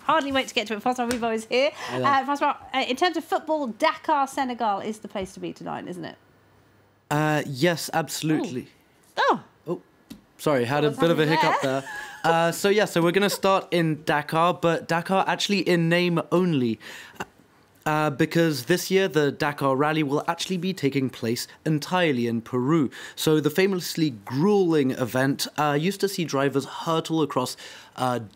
Hardly wait to get to it. Francois Riveau is here. Francois, in terms of football, Dakar, Senegal is the place to be tonight, isn't it? Yes, absolutely. Oh. Sorry, had a bit of a hiccup there. So we're going to start in Dakar, but Dakar actually in name only. Because this year the Dakar Rally will actually be taking place entirely in Peru. So the famously grueling event used to see drivers hurtle across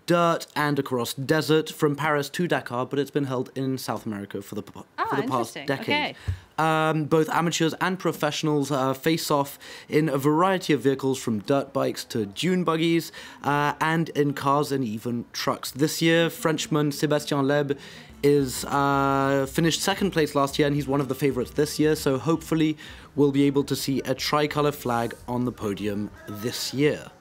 dirt and across desert from Paris to Dakar, but it's been held in South America for the past decade. Okay. Both amateurs and professionals face off in a variety of vehicles from dirt bikes to dune buggies and in cars and even trucks. This year, Frenchman Sébastien Loeb is finished second place last year, and he's one of the favourites this year, so hopefully we'll be able to see a tricolour flag on the podium this year.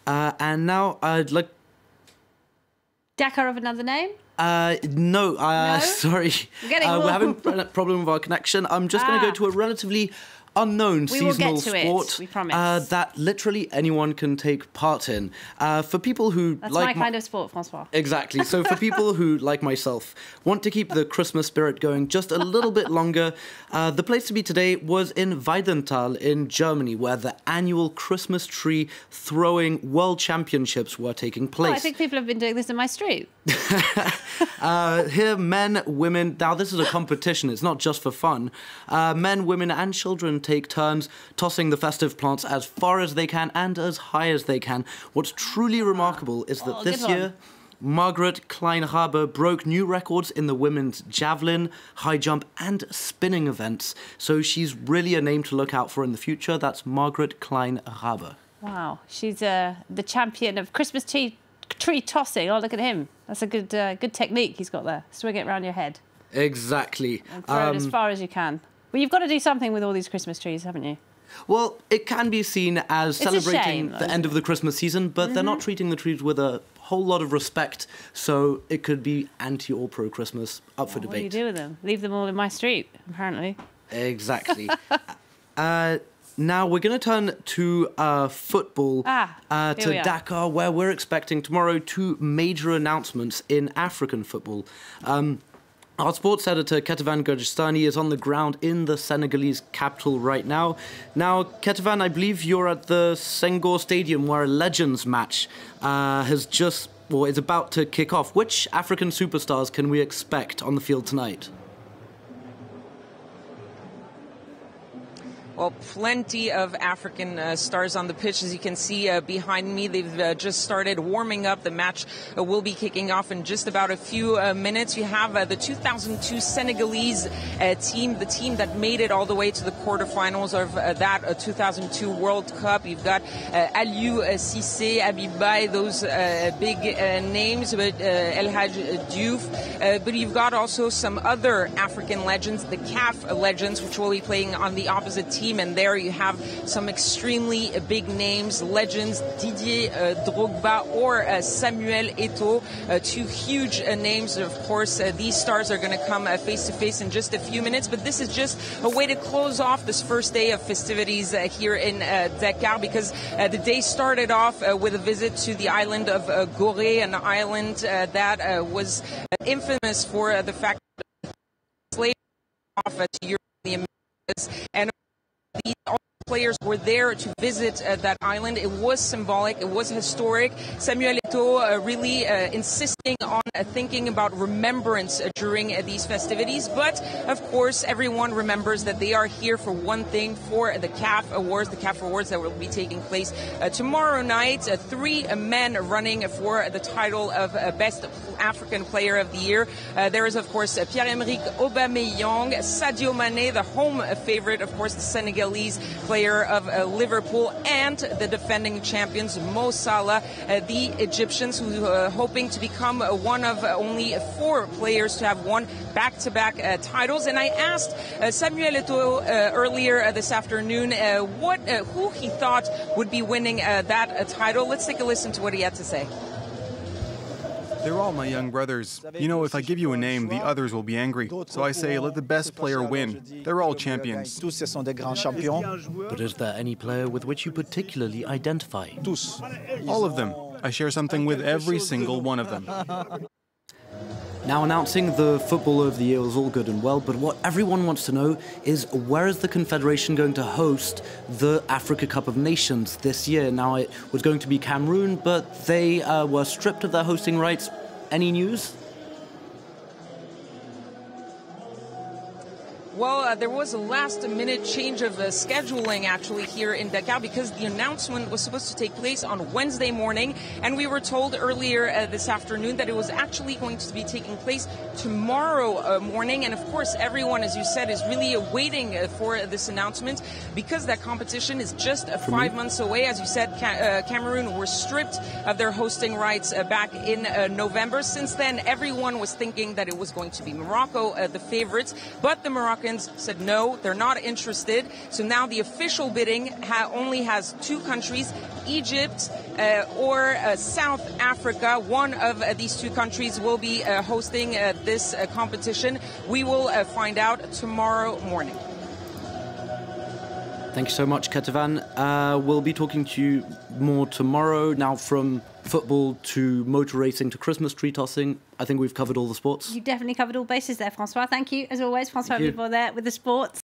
And now I'd like... Dakar of another name? No, sorry. We're having a problem with our connection. I'm just going to go to a relatively unknown seasonal sport that literally anyone can take part in. For people who That's my kind of sport, Francois. Exactly. So for people who, like myself, want to keep the Christmas spirit going just a little bit longer, the place to be today was in Weidenthal in Germany, where the annual Christmas tree throwing world championships were taking place. Oh, I think people have been doing this in my street. Here, men, women, now this is a competition, it's not just for fun. Men, women and children take turns tossing the festive plants as far as they can and as high as they can. What's truly remarkable is that this year, Margret Klein-Haber broke new records in the women's javelin, high jump and spinning events. So she's really a name to look out for in the future. That's Margret Klein-Haber. Wow, she's the champion of Christmas tree tossing. Oh, look at him. That's a good technique he's got there. Swing it around your head. Exactly. And throw it as far as you can. Well, you've got to do something with all these Christmas trees, haven't you? Well, it can be seen as celebrating the end of the Christmas season, but they're not treating the trees with a whole lot of respect, so it could be anti or pro-Christmas, up for debate. What do you do with them? Leave them all in my street, apparently. Exactly. Now we're going to turn to football, to Dakar, where we're expecting tomorrow 2 major announcements in African football. Our sports editor, Ketavan Gurjistani, is on the ground in the Senegalese capital right now. Now, Ketavan, I believe you're at the Senghor Stadium where a Legends match is about to kick off. Which African superstars can we expect on the field tonight? Well, plenty of African stars on the pitch. As you can see behind me, they've just started warming up. The match will be kicking off in just about a few minutes. You have the 2002 Senegalese team, the team that made it all the way to the quarterfinals of that 2002 World Cup. You've got Aliou Cissé, Habib Baye, those big names, but El Hadj Diouf. But you've got also some other African legends, the CAF legends, which will be playing on the opposite team. And there you have some extremely big names, legends, Didier Drogba or Samuel Eto'o, 2 huge names. Of course, these stars are going to come face to face in just a few minutes. But this is just a way to close off this first day of festivities here in Dakar, because the day started off with a visit to the island of Gorée, an island that was infamous for the fact that slaves off to Europe and the Americas. And these players were there to visit that island. It was symbolic. It was historic. Samuel Eto'o really insisting on thinking about remembrance during these festivities. But, of course, everyone remembers that they are here for one thing, for the CAF Awards, that will be taking place tomorrow night. 3 men running for the title of Best African Player of the Year. There is, of course, Pierre-Emerick Aubameyang, Sadio Mane, the home favorite, of course, the Senegalese player of Liverpool, and the defending champions Mo Salah, the Egyptians, who are hoping to become one of only 4 players to have won back-to-back titles. And I asked Samuel Eto'o earlier this afternoon who he thought would be winning that title. Let's take a listen to what he had to say. They're all my young brothers. You know, if I give you a name, the others will be angry. So I say, let the best player win. They're all champions. But is there any player with which you particularly identify? All of them. I share something with every single one of them. Now, announcing the Footballer of the Year is all good and well, but what everyone wants to know is where is the Confederation going to host the Africa Cup of Nations this year? Now, it was going to be Cameroon, but they were stripped of their hosting rights. Any news? Well, there was a last-minute change of scheduling, actually, here in Dakar, because the announcement was supposed to take place on Wednesday morning, and we were told earlier this afternoon that it was actually going to be taking place tomorrow morning. And, of course, everyone, as you said, is really waiting for this announcement, because that competition is just 5 months away. As you said, Cameroon were stripped of their hosting rights back in November. Since then, everyone was thinking that it was going to be Morocco, the favorites, but the Moroccans said no, they're not interested. So now the official bidding only has two countries, Egypt or South Africa. One of these two countries will be hosting this competition. We will find out tomorrow morning. Thank you so much, Ketavan. We'll be talking to you more tomorrow. Now, from football to motor racing to Christmas tree tossing, I think we've covered all the sports. You definitely covered all bases there, Francois. Thank you, as always, Francois Vivot there with the sports.